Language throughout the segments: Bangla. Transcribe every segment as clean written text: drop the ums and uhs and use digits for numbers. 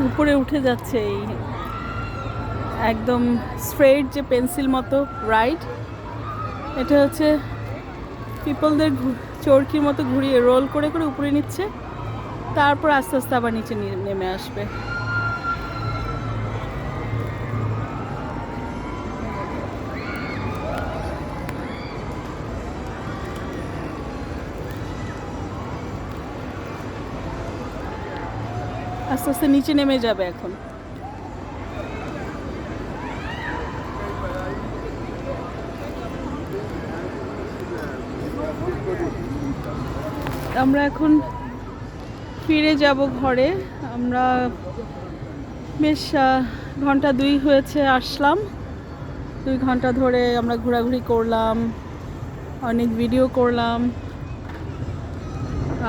উপরে উঠে যাচ্ছে এই একদম স্ট্রেট যে পেন্সিল মতো রাইড, এটা হচ্ছে পিপলদের চরকির মতো ঘুরিয়ে রোল করে করে উপরে নিচ্ছে, তারপর আস্তে আস্তে আবার নিচে নেমে আসবে। আস্তে আস্তে নিচে নেমে যাবে এখন। আমরা এখন ফিরে যাব ঘরে। আমরা বেশ ঘন্টা 2 হয়েছে আসলাম। 2 ঘন্টা ধরে আমরা ঘোরাঘুরি করলাম, অনেক ভিডিও করলাম,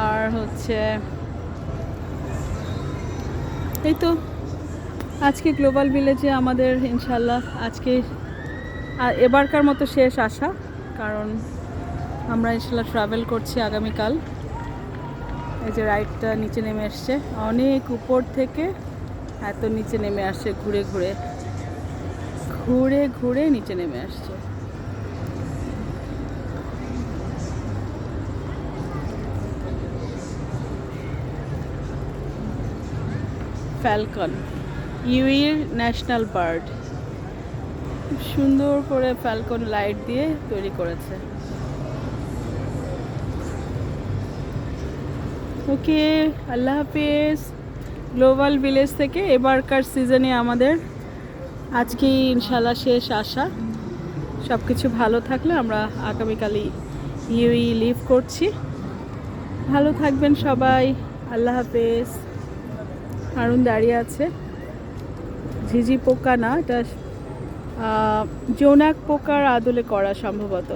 আর হচ্ছে এই তো আজকে গ্লোবাল ভিলেজে আমাদের ইনশাল্লাহ আজকে এবারকার মতো শেষ আসা, কারণ আমরা ইনশাল্লাহ ট্রাভেল করছি আগামীকাল। এই যে রাইডটা নিচে নেমে আসছে, অনেক উপর থেকে এত নিচে নেমে আসছে, ঘুরে ঘুরে ঘুরে ঘুরে নিচে নেমে আসছে। ফ্যালকন, ইউইর ন্যাশনাল বার্ড, সুন্দর করে ফ্যালকন লাইট দিয়ে তৈরি করেছে। ওকে, আল্লাহ হাফিজ। গ্লোবাল ভিলেজ থেকে এবারকার সিজনে আমাদের আজকেই ইনশাল্লাহ শেষ আসা। সব কিছু ভালো থাকলে আমরা আগামীকালই ইউই লিভ করছি। ভালো থাকবেন সবাই, আল্লাহ হাফেজ। হারুন দাঁড়িয়ে আছে, ঝিঝি পোকা না, এটা জোনাক পোকার আদলে করা সম্ভবত।